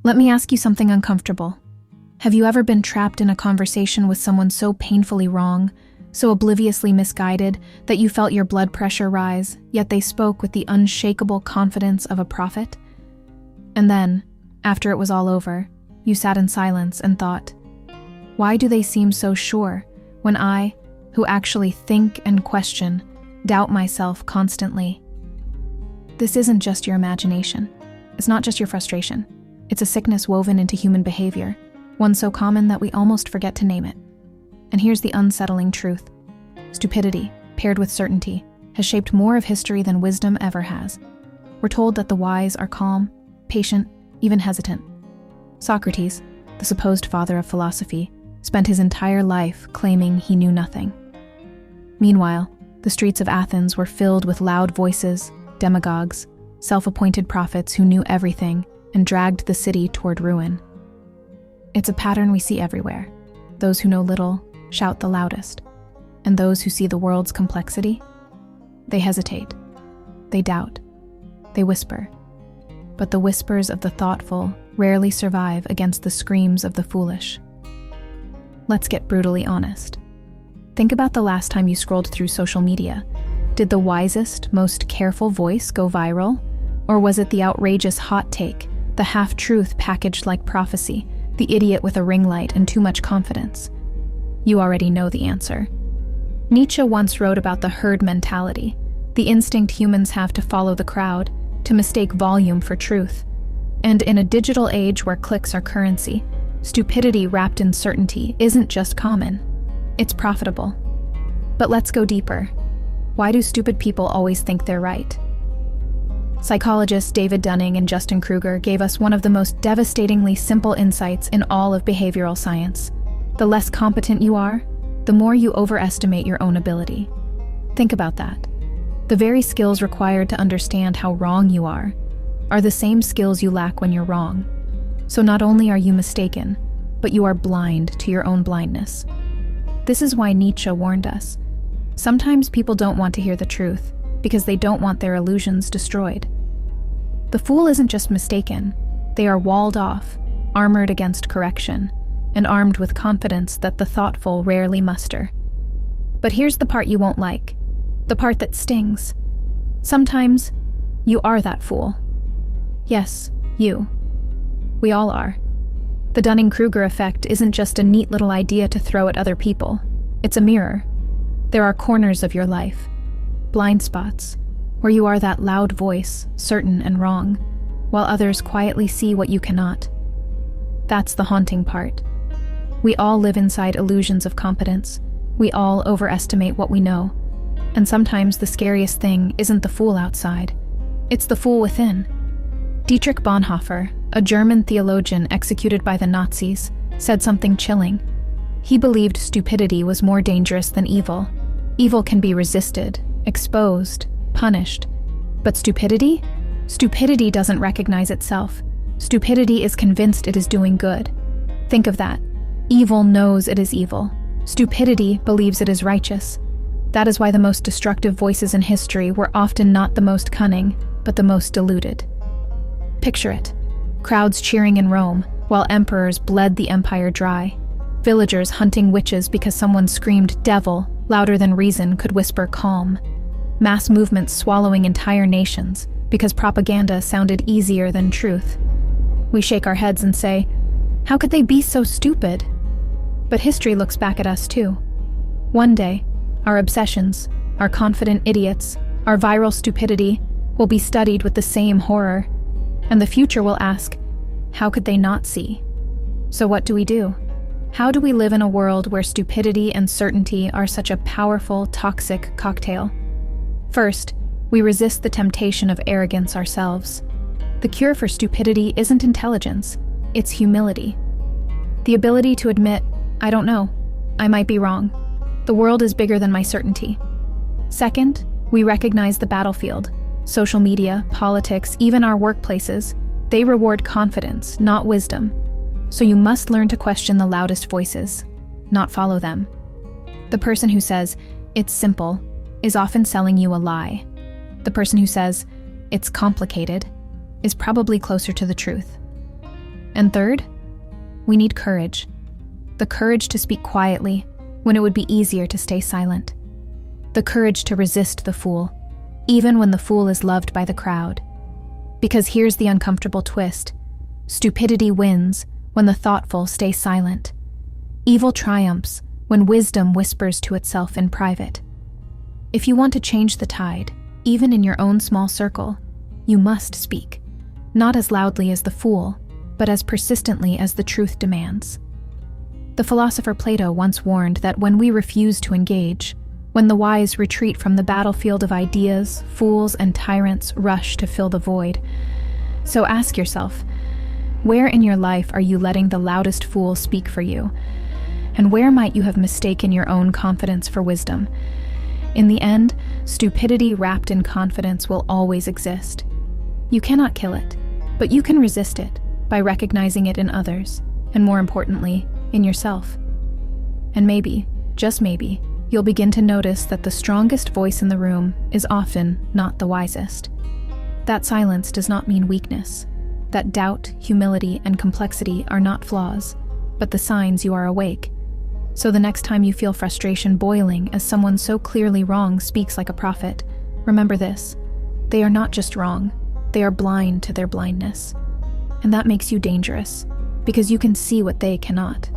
Let me ask you something uncomfortable. Have you ever been trapped in a conversation with someone so painfully wrong, so obliviously misguided, that you felt your blood pressure rise, yet they spoke with the unshakable confidence of a prophet? And then, after it was all over, you sat in silence and thought, why do they seem so sure when I, who actually think and question, doubt myself constantly? This isn't just your imagination. It's not just your frustration. It's a sickness woven into human behavior, one so common that we almost forget to name it. And here's the unsettling truth. Stupidity, paired with certainty, has shaped more of history than wisdom ever has. We're told that the wise are calm, patient, even hesitant. Socrates, the supposed father of philosophy, spent his entire life claiming he knew nothing. Meanwhile, the streets of Athens were filled with loud voices, demagogues, self-appointed prophets who knew everything and dragged the city toward ruin. It's a pattern we see everywhere. Those who know little shout the loudest, and those who see the world's complexity, they hesitate, they doubt, they whisper. But the whispers of the thoughtful rarely survive against the screams of the foolish. Let's get brutally honest. Think about the last time you scrolled through social media. Did the wisest, most careful voice go viral? Or was it the outrageous hot take, the half-truth packaged like prophecy, the idiot with a ring light and too much confidence? You already know the answer. Nietzsche once wrote about the herd mentality, the instinct humans have to follow the crowd, to mistake volume for truth. And in a digital age where clicks are currency, stupidity wrapped in certainty isn't just common, it's profitable. But let's go deeper. Why do stupid people always think they're right? Psychologists David Dunning and Justin Kruger gave us one of the most devastatingly simple insights in all of behavioral science. The less competent you are, the more you overestimate your own ability. Think about that. The very skills required to understand how wrong you are the same skills you lack when you're wrong. So not only are you mistaken, but you are blind to your own blindness. This is why Nietzsche warned us. Sometimes people don't want to hear the truth because they don't want their illusions destroyed. The fool isn't just mistaken. They are walled off, armored against correction, and armed with confidence that the thoughtful rarely muster. But here's the part you won't like, the part that stings. Sometimes, you are that fool. Yes, you. We all are. The Dunning-Kruger effect isn't just a neat little idea to throw at other people. It's a mirror. There are corners of your life, blind spots, where you are that loud voice, certain and wrong, while others quietly see what you cannot. That's the haunting part. We all live inside illusions of competence. We all overestimate what we know. And sometimes the scariest thing isn't the fool outside. It's the fool within. Dietrich Bonhoeffer, a German theologian executed by the Nazis, said something chilling. He believed stupidity was more dangerous than evil. Evil can be resisted, exposed, punished. But stupidity? Stupidity doesn't recognize itself. Stupidity is convinced it is doing good. Think of that. Evil knows it is evil. Stupidity believes it is righteous. That is why the most destructive voices in history were often not the most cunning, but the most deluded. Picture it. Crowds cheering in Rome, while emperors bled the empire dry. Villagers hunting witches because someone screamed "devil" louder than reason could whisper calm. Mass movements swallowing entire nations because propaganda sounded easier than truth. We shake our heads and say, how could they be so stupid? But history looks back at us too. One day, our obsessions, our confident idiots, our viral stupidity will be studied with the same horror. And the future will ask, how could they not see? So what do? How do we live in a world where stupidity and certainty are such a powerful, toxic cocktail? First, we resist the temptation of arrogance ourselves. The cure for stupidity isn't intelligence, it's humility. The ability to admit, I don't know, I might be wrong. The world is bigger than my certainty. Second, we recognize the battlefield. Social media, politics, even our workplaces, they reward confidence, not wisdom. So you must learn to question the loudest voices, not follow them. The person who says, it's simple, is often selling you a lie. The person who says, it's complicated, is probably closer to the truth. And third, we need courage. The courage to speak quietly when it would be easier to stay silent. The courage to resist the fool, even when the fool is loved by the crowd. Because here's the uncomfortable twist. Stupidity wins when the thoughtful stay silent. Evil triumphs when wisdom whispers to itself in private. If you want to change the tide, even in your own small circle, you must speak, not as loudly as the fool, but as persistently as the truth demands. The philosopher Plato once warned that when we refuse to engage, when the wise retreat from the battlefield of ideas, fools and tyrants rush to fill the void. So ask yourself, where in your life are you letting the loudest fool speak for you? And where might you have mistaken your own confidence for wisdom? In the end, stupidity wrapped in confidence will always exist. You cannot kill it, but you can resist it by recognizing it in others, and more importantly, in yourself. And maybe, just maybe, you'll begin to notice that the strongest voice in the room is often not the wisest. That silence does not mean weakness. That doubt, humility, and complexity are not flaws, but the signs you are awake. So the next time you feel frustration boiling as someone so clearly wrong speaks like a prophet, remember this: they are not just wrong, they are blind to their blindness. And that makes you dangerous, because you can see what they cannot.